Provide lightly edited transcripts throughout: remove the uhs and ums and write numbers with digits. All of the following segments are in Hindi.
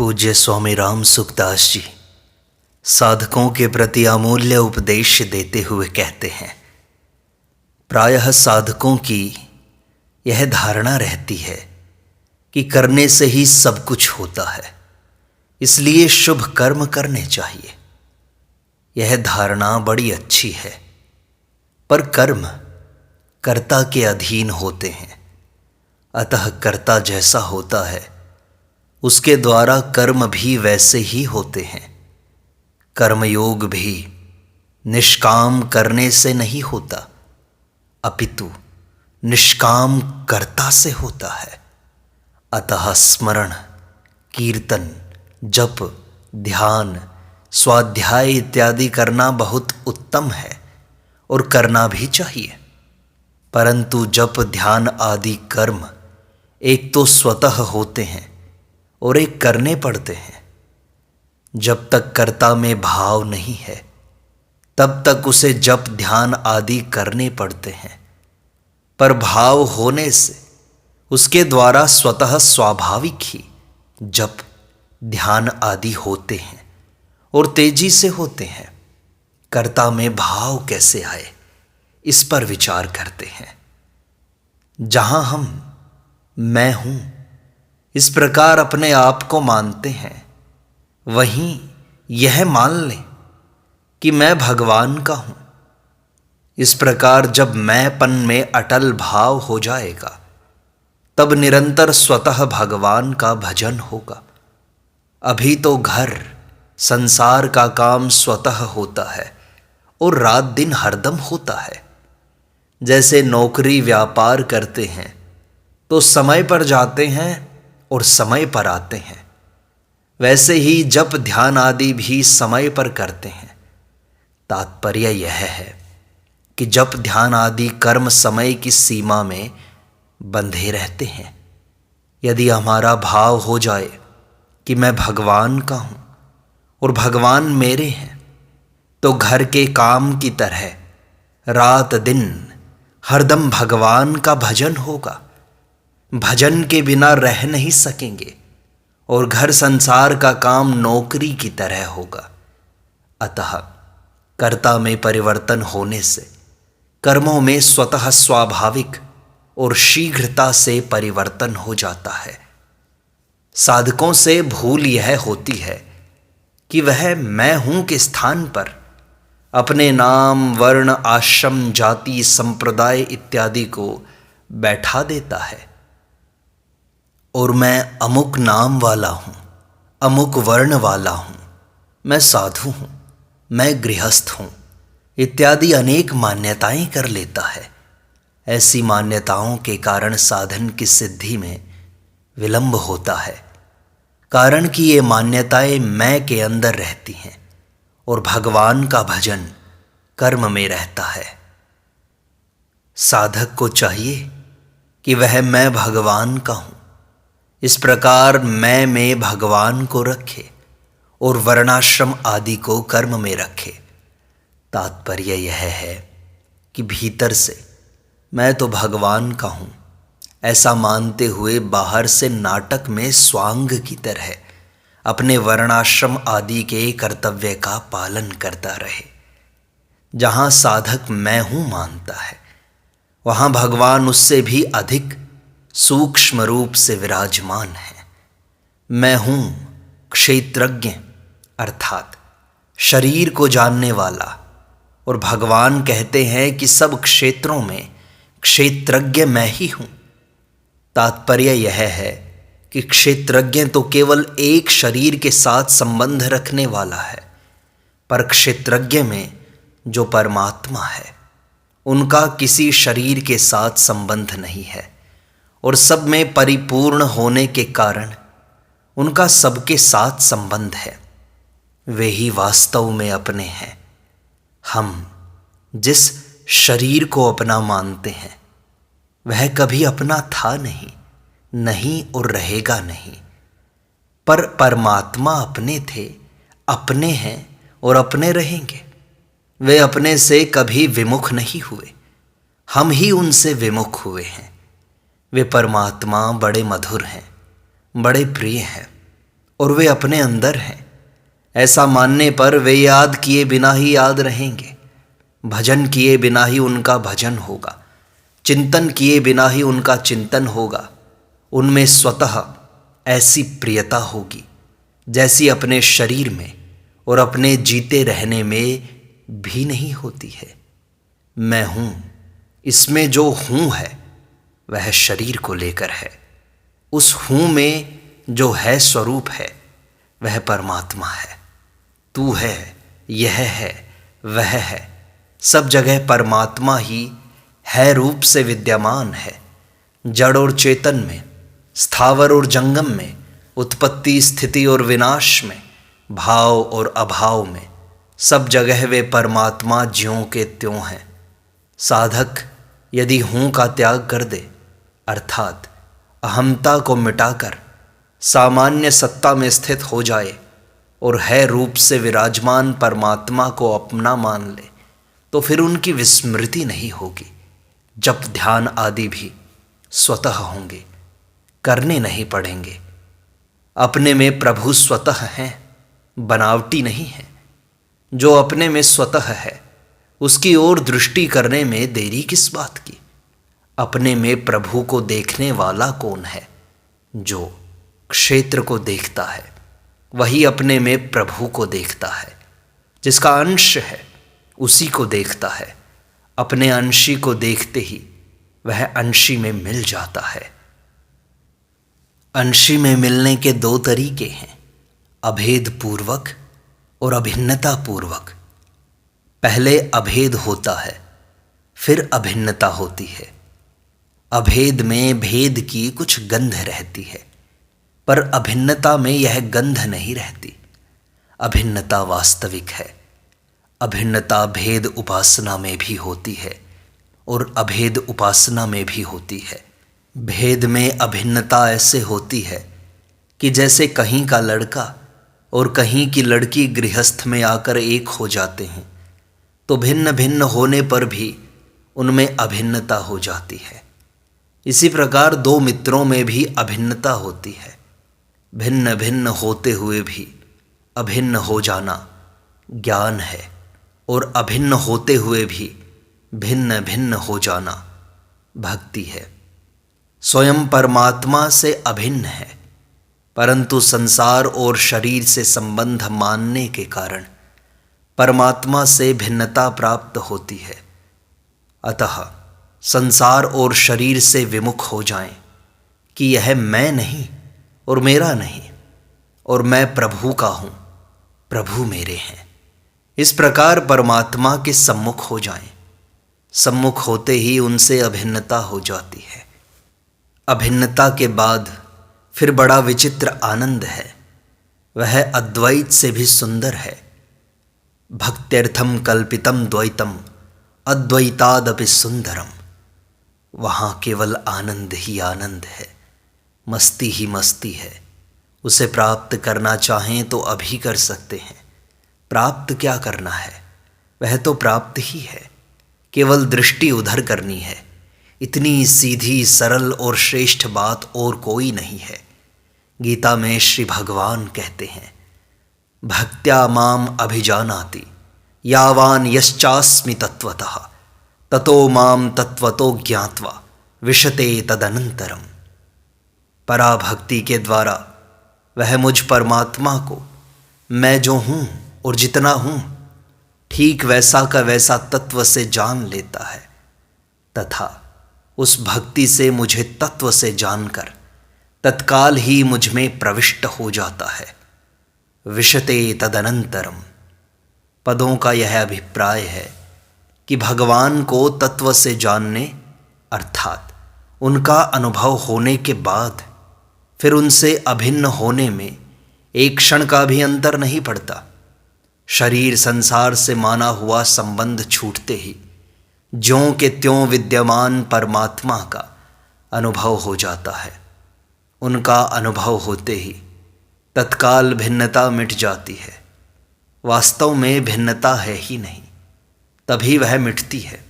पूज्य स्वामी राम सुखदास जी साधकों के प्रति अमूल्य उपदेश देते हुए कहते हैं, प्रायः साधकों की यह धारणा रहती है कि करने से ही सब कुछ होता है, इसलिए शुभ कर्म करने चाहिए। यह धारणा बड़ी अच्छी है, पर कर्म कर्ता के अधीन होते हैं, अतः कर्ता जैसा होता है उसके द्वारा कर्म भी वैसे ही होते हैं। कर्मयोग भी निष्काम करने से नहीं होता, अपितु निष्काम कर्ता से होता है। अतः स्मरण, कीर्तन, जप, ध्यान, स्वाध्याय इत्यादि करना बहुत उत्तम है और करना भी चाहिए। परंतु जप, ध्यान आदि कर्म एक तो स्वतः होते हैं और एक करने पड़ते हैं। जब तक कर्ता में भाव नहीं है तब तक उसे जप, ध्यान आदि करने पड़ते हैं, पर भाव होने से उसके द्वारा स्वतः स्वाभाविक ही जप, ध्यान आदि होते हैं और तेजी से होते हैं। कर्ता में भाव कैसे आए, इस पर विचार करते हैं। जहां हम मैं हूं इस प्रकार अपने आप को मानते हैं, वहीं यह मान लें कि मैं भगवान का हूं। इस प्रकार जब मैंपन में अटल भाव हो जाएगा तब निरंतर स्वतः भगवान का भजन होगा। अभी तो घर संसार का काम स्वतः होता है और रात दिन हरदम होता है। जैसे नौकरी व्यापार करते हैं तो समय पर जाते हैं और समय पर आते हैं, वैसे ही जप, ध्यान आदि भी समय पर करते हैं। तात्पर्य यह है कि जप, ध्यान आदि कर्म समय की सीमा में बंधे रहते हैं। यदि हमारा भाव हो जाए कि मैं भगवान का हूं और भगवान मेरे हैं, तो घर के काम की तरह रात दिन हरदम भगवान का भजन होगा। भजन के बिना रह नहीं सकेंगे और घर संसार का काम नौकरी की तरह होगा। अतः कर्ता में परिवर्तन होने से कर्मों में स्वतः स्वाभाविक और शीघ्रता से परिवर्तन हो जाता है। साधकों से भूल यह होती है कि वह मैं हूं के स्थान पर अपने नाम, वर्ण, आश्रम, जाति, संप्रदाय इत्यादि को बैठा देता है और मैं अमुक नाम वाला हूं, अमुक वर्ण वाला हूं, मैं साधु हूं, मैं गृहस्थ हूं इत्यादि अनेक मान्यताएं कर लेता है। ऐसी मान्यताओं के कारण साधन की सिद्धि में विलंब होता है, कारण कि ये मान्यताएं मैं के अंदर रहती हैं और भगवान का भजन कर्म में रहता है। साधक को चाहिए कि वह मैं भगवान का हूं, इस प्रकार मैं में भगवान को रखे और वर्णाश्रम आदि को कर्म में रखे। तात्पर्य यह है कि भीतर से मैं तो भगवान का हूं ऐसा मानते हुए बाहर से नाटक में स्वांग की तरह अपने वर्णाश्रम आदि के कर्तव्य का पालन करता रहे। जहां साधक मैं हूं मानता है, वहां भगवान उससे भी अधिक सूक्ष्म रूप से विराजमान है। मैं हूं क्षेत्रज्ञ अर्थात शरीर को जानने वाला, और भगवान कहते हैं कि सब क्षेत्रों में क्षेत्रज्ञ मैं ही हूं। तात्पर्य यह है कि क्षेत्रज्ञ तो केवल एक शरीर के साथ संबंध रखने वाला है, पर क्षेत्रज्ञ में जो परमात्मा है उनका किसी शरीर के साथ संबंध नहीं है और सब में परिपूर्ण होने के कारण उनका सबके साथ संबंध है। वे ही वास्तव में अपने हैं। हम जिस शरीर को अपना मानते हैं वह कभी अपना था नहीं और रहेगा नहीं, पर परमात्मा अपने थे, अपने हैं और अपने रहेंगे। वे अपने से कभी विमुख नहीं हुए, हम ही उनसे विमुख हुए हैं। वे परमात्मा बड़े मधुर हैं, बड़े प्रिय हैं और वे अपने अंदर हैं। ऐसा मानने पर वे याद किए बिना ही याद रहेंगे, भजन किए बिना ही उनका भजन होगा, चिंतन किए बिना ही उनका चिंतन होगा। उनमें स्वतः ऐसी प्रियता होगी जैसी अपने शरीर में और अपने जीते रहने में भी नहीं होती है। मैं हूँ, इसमें जो हूँ है वह शरीर को लेकर है। उस हूँ में जो है स्वरूप है वह परमात्मा है। तू है, यह है, वह है, सब जगह परमात्मा ही है रूप से विद्यमान है। जड़ और चेतन में, स्थावर और जंगम में, उत्पत्ति स्थिति और विनाश में, भाव और अभाव में, सब जगह वे परमात्मा ज्यों के त्यों हैं। साधक यदि हूँ का त्याग कर दे, अर्थात अहमता को मिटाकर सामान्य सत्ता में स्थित हो जाए और है रूप से विराजमान परमात्मा को अपना मान ले, तो फिर उनकी विस्मृति नहीं होगी। जप ध्यान आदि भी स्वतः होंगे, करने नहीं पड़ेंगे। अपने में प्रभु स्वतः हैं, बनावटी नहीं है। जो अपने में स्वतः है उसकी ओर दृष्टि करने में देरी किस बात की। अपने में प्रभु को देखने वाला कौन है? जो क्षेत्र को देखता है वही अपने में प्रभु को देखता है। जिसका अंश है उसी को देखता है। अपने अंशी को देखते ही वह अंशी में मिल जाता है। अंशी में मिलने के दो तरीके हैं, अभेद पूर्वक और अभिन्नता पूर्वक। पहले अभेद होता है, फिर अभिन्नता होती है। अभेद में भेद की कुछ गंध रहती है, पर अभिन्नता में यह गंध नहीं रहती। अभिन्नता वास्तविक है। अभिन्नता भेद उपासना में भी होती है और अभेद उपासना में भी होती है। भेद में अभिन्नता ऐसे होती है कि जैसे कहीं का लड़का और कहीं की लड़की गृहस्थ में आकर एक हो जाते हैं, तो भिन्न भिन्न होने पर भी उनमें अभिन्नता हो जाती है। इसी प्रकार दो मित्रों में भी अभिन्नता होती है। भिन्न भिन्न होते हुए भी अभिन्न हो जाना ज्ञान है और अभिन्न होते हुए भी भिन्न भिन्न हो जाना भक्ति है। स्वयं परमात्मा से अभिन्न है, परंतु संसार और शरीर से संबंध मानने के कारण परमात्मा से भिन्नता प्राप्त होती है। अतः संसार और शरीर से विमुख हो जाएं कि यह मैं नहीं और मेरा नहीं और मैं प्रभु का हूँ, प्रभु मेरे हैं। इस प्रकार परमात्मा के सम्मुख हो जाएं। सम्मुख होते ही उनसे अभिन्नता हो जाती है। अभिन्नता के बाद फिर बड़ा विचित्र आनंद है। वह अद्वैत से भी सुंदर है। भक्त्यर्थम कल्पितम द्वैतम अद्वैतादपि सुंदरम। वहाँ केवल आनंद ही आनंद है, मस्ती ही मस्ती है। उसे प्राप्त करना चाहें तो अभी कर सकते हैं। प्राप्त क्या करना है? वह तो प्राप्त ही है। केवल दृष्टि उधर करनी है। इतनी सीधी सरल और श्रेष्ठ बात और कोई नहीं है। गीता में श्री भगवान कहते हैं, भक्त्या माम अभिजानाति यावान यश्चास्मि तत्वतः ततो माम तत्वतो ज्ञात्वा विशते तदनंतरम। पराभक्ति के द्वारा वह मुझ परमात्मा को मैं जो हूँ और जितना हूँ ठीक वैसा का वैसा तत्व से जान लेता है, तथा उस भक्ति से मुझे तत्व से जानकर तत्काल ही मुझ में प्रविष्ट हो जाता है। विशते तदनंतरम। पदों का यह अभिप्राय है कि भगवान को तत्व से जानने अर्थात उनका अनुभव होने के बाद फिर उनसे अभिन्न होने में एक क्षण का भी अंतर नहीं पड़ता। शरीर संसार से माना हुआ संबंध छूटते ही ज्यों के त्यों विद्यमान परमात्मा का अनुभव हो जाता है। उनका अनुभव होते ही तत्काल भिन्नता मिट जाती है। वास्तव में भिन्नता है ही नहीं, तभी वह मिटती है।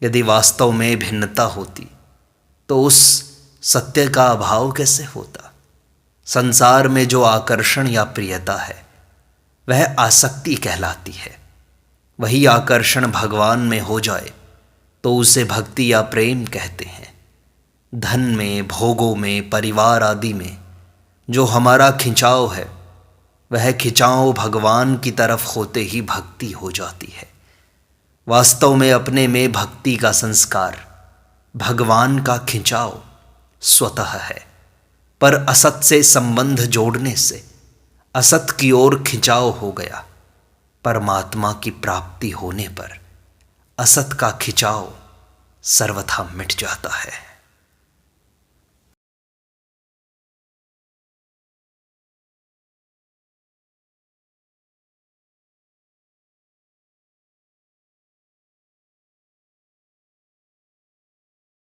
यदि वास्तव में भिन्नता होती तो उस सत्य का अभाव कैसे होता? संसार में जो आकर्षण या प्रियता है वह आसक्ति कहलाती है। वही आकर्षण भगवान में हो जाए तो उसे भक्ति या प्रेम कहते हैं। धन में, भोगों में, परिवार आदि में जो हमारा खिंचाव है वह खिंचाव भगवान की तरफ होते ही भक्ति हो जाती है। वास्तव में अपने में भक्ति का संस्कार भगवान का खिंचाव स्वतः है, पर असत से संबंध जोड़ने से असत की ओर खिंचाव हो गया। परमात्मा की प्राप्ति होने पर असत का खिंचाव सर्वथा मिट जाता है।